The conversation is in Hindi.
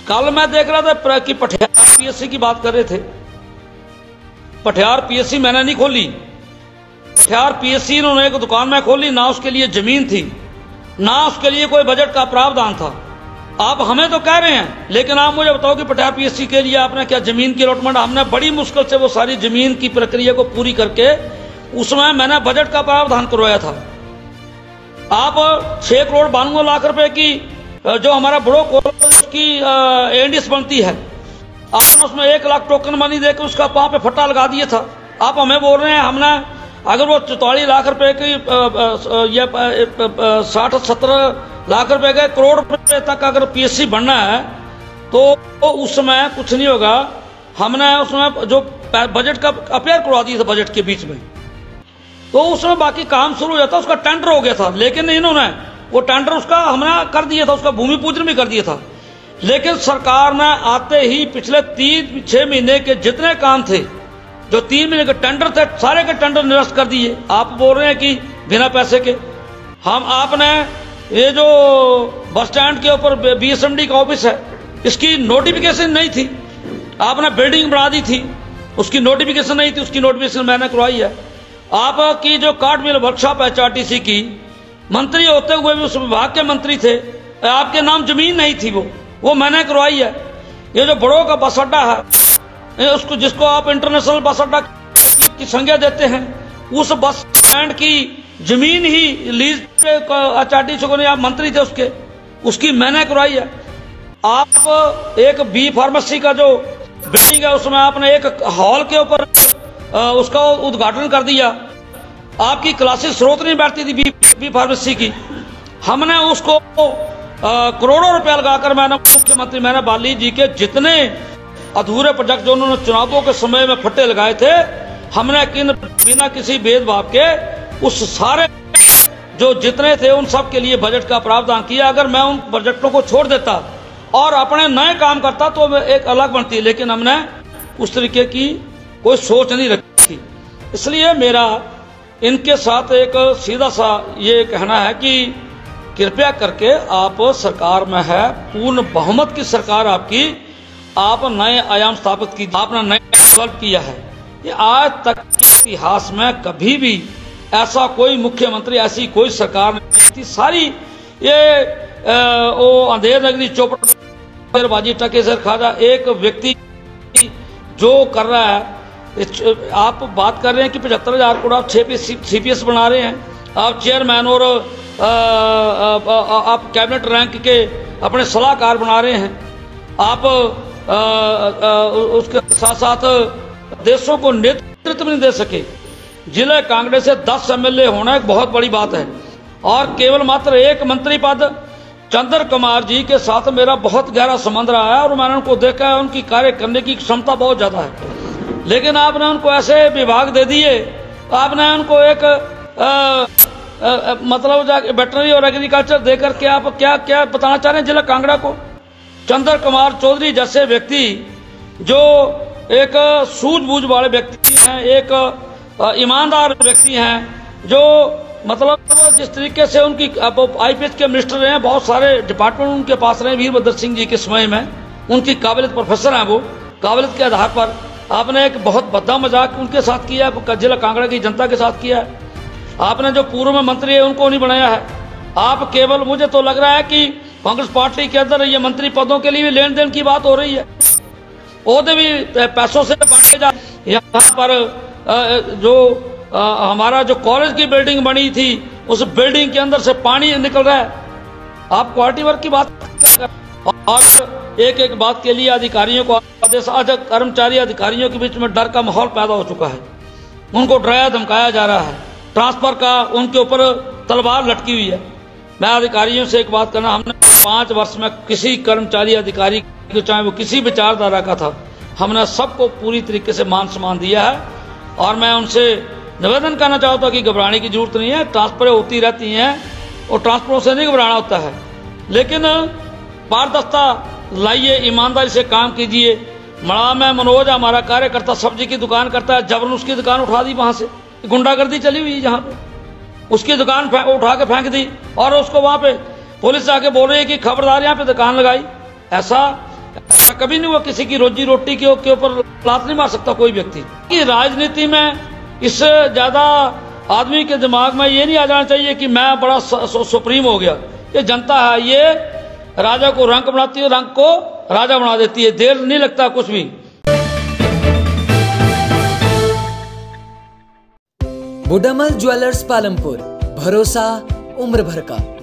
कल मैं देख रहा था कि पटियार पीएससी की बात कर रहे थे। पटियार पीएससी मैंने नहीं खोली, पटियार पीएससी इन्होंने एक दुकान में खोली, ना उसके लिए जमीन थी, ना उसके लिए कोई बजट का प्रावधान था। आप हमें तो कह रहे हैं, लेकिन आप मुझे बताओ कि पटियार पीएससी के लिए आपने क्या जमीन की अलॉटमेंट, हमने बड़ी मुश्किल से वो सारी जमीन की प्रक्रिया को पूरी करके उसमें मैंने बजट का प्रावधान करवाया था। आप 6 करोड़ 92 लाख रुपए की जो हमारा बड़ो कॉलेज की एंडिस बनती है, आपने उसमें 1 लाख टोकन मनी देकर उसका पांव पे फट्टा लगा दिया था। आप हमें बोल रहे हैं हमने अगर वो 44 लाख रुपए की या 60-70 लाख रुपए के करोड़ रुपए तक अगर पीएससी बनना है तो उसमें कुछ नहीं होगा। हमने उसमें जो बजट का अपेयर करवा दिया था बजट के बीच में, तो उसमें बाकी काम शुरू हो जाता, उसका टेंडर हो गया था। लेकिन इन्होंने वो टेंडर उसका हमने कर दिया था, उसका भूमि पूजन भी कर दिया था। लेकिन सरकार ने आते ही पिछले 3-6 महीने के जितने काम थे, जो 3 महीने के टेंडर थे, सारे के टेंडर निरस्त कर दिए। आप बोल रहे हैं कि बिना पैसे के आपने ये जो बस स्टैंड के ऊपर बीएसएमडी का ऑफिस है, इसकी नोटिफिकेशन नहीं थी, आपने बिल्डिंग बना दी थी, उसकी नोटिफिकेशन नहीं थी, उसकी नोटिफिकेशन मैंने करवाई है। आपकी जो कार्ड मिल वर्कशॉप है चारटीसी की, मंत्री होते हुए भी उस विभाग के मंत्री थे, आपके नाम जमीन नहीं थी, वो मैंने करवाई है। ये जो बड़ों का बस अड्डा है, उसको जिसको आप इंटरनेशनल बस अड्डा की संज्ञा देते हैं, उस बस स्टैंड की जमीन ही लीज पे चारटीसी को नहीं, आप मंत्री थे उसकी मैंने करवाई है। आप एक बी फार्मेसी का जो बिल्डिंग है उसमें आपने एक हॉल के ऊपर उसका उद्घाटन कर दिया। आपकी क्लासेस स्रोत नहीं बैठती थी बी फार्मेसी की, हमने उसको करोड़ों रुपया लगाकर मैंने मुख्यमंत्री मैंने बाली जी के जितने अधूरे प्रोजेक्ट जो उन्होंने चुनावों के समय में फट्टे लगाए थे, हमने बिना किसी भेदभाव के उस सारे जो जितने थे उन सब के लिए बजट का प्रावधान किया। अगर मैं उन प्रोजेक्टों को छोड़ देता और अपने नए काम करता तो एक अलग बनती, लेकिन हमने उस तरीके की कोई सोच नहीं रखी। इसलिए मेरा इनके साथ एक सीधा सा ये कहना है कि कृपया करके आप सरकार में है, पूर्ण बहुमत की सरकार आपकी, आप नए आयाम स्थापित कीजिए, आपने नया डेवलप किया है। ये आज तक के इतिहास में कभी भी ऐसा कोई मुख्यमंत्री, ऐसी कोई सरकार नहीं थी। सारी ये वो अंधेर नगरी चौपट बाजी टके सर खाजा एक व्यक्ति जो कर रहा है। आप बात कर रहे हैं कि 75,000 करोड़ आप 6 सीपीएस बना रहे हैं, आप चेयरमैन और आप कैबिनेट रैंक के अपने सलाहकार बना रहे हैं, आप उसके साथ साथ देशों को नेतृत्व नहीं दे सके। जिले कांग्रेस से 10 एमएलए होना एक बहुत बड़ी बात है, और केवल मात्र एक मंत्री पद। चंद्र कुमार जी के साथ मेरा बहुत गहरा संबंध रहा है और मैंने उनको देखा है, उनकी कार्य करने की क्षमता बहुत ज्यादा है। लेकिन आपने उनको ऐसे विभाग दे दिए, आपने उनको एक मतलब वेटरनरी और एग्रीकल्चर देकर के आप क्या क्या बताना चाह रहे हैं जिला कांगड़ा को। चंद्र कुमार चौधरी जैसे व्यक्ति जो एक सूझबूझ वाले व्यक्ति हैं, एक ईमानदार व्यक्ति हैं, जो मतलब जिस तरीके से उनकी आईपीएस के मिनिस्टर रहे हैं, बहुत सारे डिपार्टमेंट उनके पास रहे वीरभद्र सिंह जी के समय में, उनकी काबिलियत प्रोफेसर हैं, वो काबिलियत के आधार पर आपने एक बहुत भद्दा मजाक उनके साथ किया है, जिला कांगड़ा की जनता के साथ किया है। आपने जो पूर्व में मंत्री है उनको नहीं बनाया है। आप केवल, मुझे तो लग रहा है कि कांग्रेस पार्टी के अंदर ये मंत्री पदों के लिए भी लेन देन की बात हो रही है, ओहदे भी पैसों से बांटे जा। यहाँ पर जो हमारा जो कॉलेज की बिल्डिंग बनी थी, उस बिल्डिंग के अंदर से पानी निकल रहा है। आप क्वालिटी वर्क की बात कर, और एक एक बात के लिए अधिकारियों को आदेश, आज कर्मचारी अधिकारियों के बीच में डर का माहौल पैदा हो चुका है, उनको डराया धमकाया जा रहा है, ट्रांसफर का उनके ऊपर तलवार लटकी हुई है। मैं अधिकारियों से एक बात करना, हमने 5 वर्ष में किसी कर्मचारी अधिकारी को, चाहे वो किसी विचारधारा का था, हमने सबको पूरी तरीके से मान सम्मान दिया है। और मैं उनसे निवेदन करना चाहता हूँ कि घबराने की जरूरत नहीं है, ट्रांसफर होती रहती हैं और ट्रांसफरों से नहीं घबराना होता है, लेकिन पारदर्शिता लाइए, ईमानदारी से काम कीजिए। मड़ा में मनोज हमारा कार्यकर्ता सब्जी की दुकान करता है, जबरन उसकी दुकान उठा दी, वहां से गुंडागर्दी चली हुई, जहां पे उसकी दुकान उठा के फेंक दी और उसको वहां पे पुलिस आके बोल रही है कि खबरदार यहाँ पे दुकान लगाई। ऐसा ऐसा कभी नहीं हुआ किसी की रोजी रोटी के ऊपर लात नहीं मार सकता कोई व्यक्ति। कि राजनीति में इससे ज्यादा आदमी के दिमाग में ये नहीं आ जाना चाहिए कि मैं बड़ा सुप्रीम हो गया। ये जनता है, ये राजा को रंक बनाती है, रंक को राजा बना देती है। देर नहीं लगता कुछ भी। बुडामल ज्वेलर्स पालमपुर, भरोसा उम्र भर का।